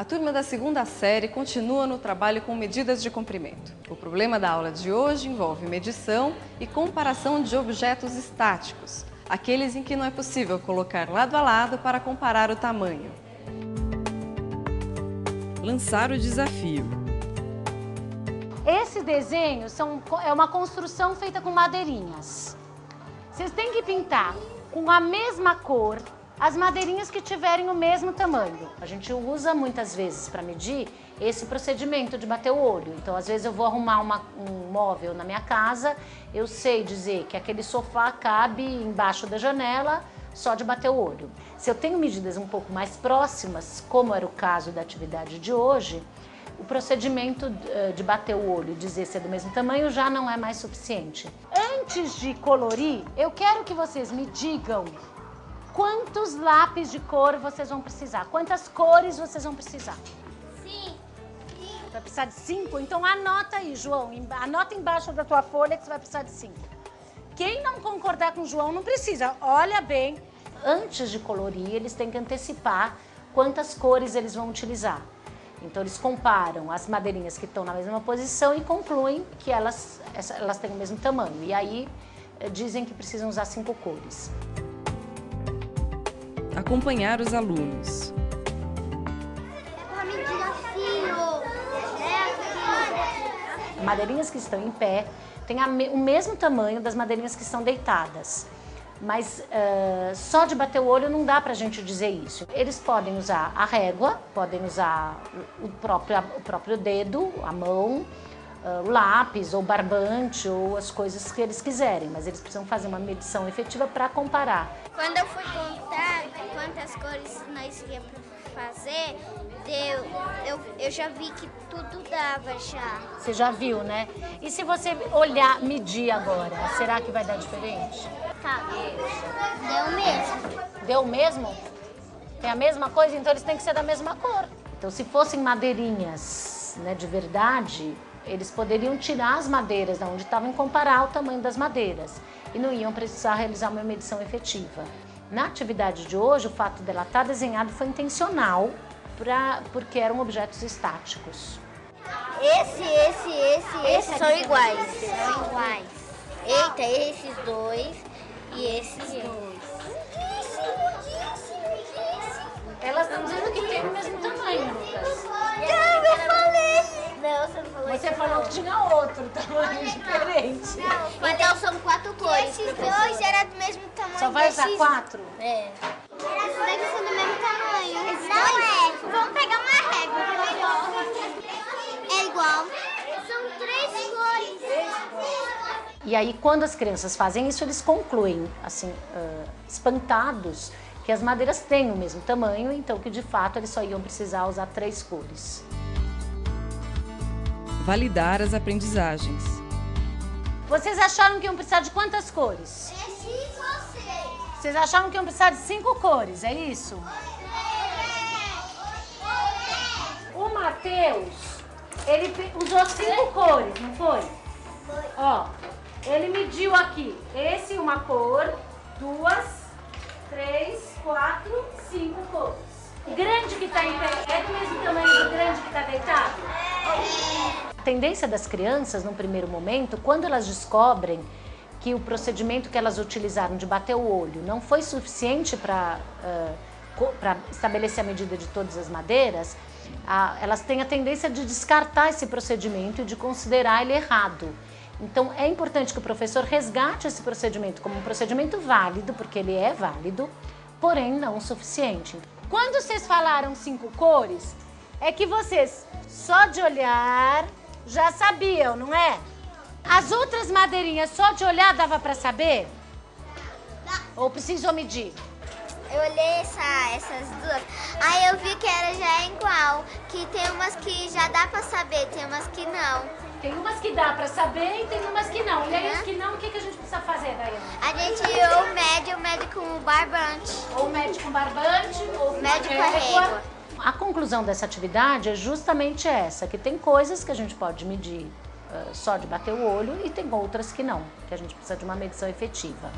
A turma da segunda série continua no trabalho com medidas de comprimento. O problema da aula de hoje envolve medição e comparação de objetos estáticos, aqueles em que não é possível colocar lado a lado para comparar o tamanho. Lançar o desafio. Esse desenho é uma construção feita com madeirinhas. Vocês têm que pintar com a mesma cor as madeirinhas que tiverem o mesmo tamanho. A gente usa muitas vezes para medir esse procedimento de bater o olho. Então, às vezes eu vou arrumar um móvel na minha casa, eu sei dizer que aquele sofá cabe embaixo da janela só de bater o olho. Se eu tenho medidas um pouco mais próximas, como era o caso da atividade de hoje, o procedimento de bater o olho e dizer se é do mesmo tamanho já não é mais suficiente. Antes de colorir, eu quero que vocês me digam quantos lápis de cor vocês vão precisar, quantas cores vocês vão precisar. 5. Vai precisar de 5? Então anota aí, João, anota embaixo da tua folha que você vai precisar de 5. Quem não concordar com o João não precisa, olha bem. Antes de colorir, eles têm que antecipar quantas cores eles vão utilizar. Então eles comparam as madeirinhas que estão na mesma posição e concluem que elas têm o mesmo tamanho. E aí dizem que precisam usar 5 cores. Acompanhar os alunos. É para medir assim, Madeirinhas que estão em pé têm o mesmo tamanho das madeirinhas que estão deitadas. Mas só de bater o olho não dá pra gente dizer isso. Eles podem usar a régua, podem usar o próprio dedo, a mão, o lápis ou barbante ou as coisas que eles quiserem. Mas eles precisam fazer uma medição efetiva para comparar. Quando eu fui contar quantas cores nós ia fazer, eu já vi que tudo dava já. Você já viu, né? E se você olhar, medir agora, será que vai dar diferente? Tá, deu mesmo. Deu mesmo? Tem a mesma coisa? Então eles têm que ser da mesma cor. Então se fossem madeirinhas, né, de verdade, eles poderiam tirar as madeiras de onde estavam e comparar o tamanho das madeiras. E não iam precisar realizar uma medição efetiva. Na atividade de hoje, o fato dela estar desenhada foi intencional, porque eram objetos estáticos. Esses são iguais. São iguais. Eita, esses dois e esses dois. Elas estão dizendo que tem o mesmo tamanho, Lucas. Não, eu falei. Não, você não falou. Você falou que tinha outro tamanho diferente. Então são 4 cores. Esses dois eram do mesmo tamanho. Só vai usar 4? É. Esses daqui são do mesmo tamanho. Não é. Vamos pegar uma régua, que é melhor. É igual. São 3 cores. E aí, quando as crianças fazem isso, eles concluem, assim, espantados, que as madeiras têm o mesmo tamanho, então que de fato eles só iam precisar usar 3 cores. Validar as aprendizagens. Vocês acharam que iam precisar de quantas cores? É 5 ou 6. Vocês acharam que iam precisar de 5 cores, é isso? O Matheus, ele usou 5 cores, não foi? Foi. Ó, ele mediu aqui, esse uma cor, 2, 3, 4, 5 cores. O grande que está em pé é do mesmo tamanho do grande que está deitado? A tendência das crianças, no primeiro momento, quando elas descobrem que o procedimento que elas utilizaram de bater o olho não foi suficiente para estabelecer a medida de todas as madeiras, elas têm a tendência de descartar esse procedimento e de considerar ele errado. Então, é importante que o professor resgate esse procedimento como um procedimento válido, porque ele é válido, porém não o suficiente. Quando vocês falaram 5 cores, é que vocês, só de olhar, já sabiam, não é? As outras madeirinhas, só de olhar, dava para saber? Ou precisou medir? Eu olhei essas duas, aí eu vi que era já igual, que tem umas que já dá pra saber, tem umas que não. Tem umas que dá pra saber e tem umas que não. E aí, as que não, o que a gente precisa fazer, Daiane? A gente ou mede com barbante. Ou mede com barbante, ou Mede com a régua. A conclusão dessa atividade é justamente essa, que tem coisas que a gente pode medir só de bater o olho e tem outras que não, que a gente precisa de uma medição efetiva.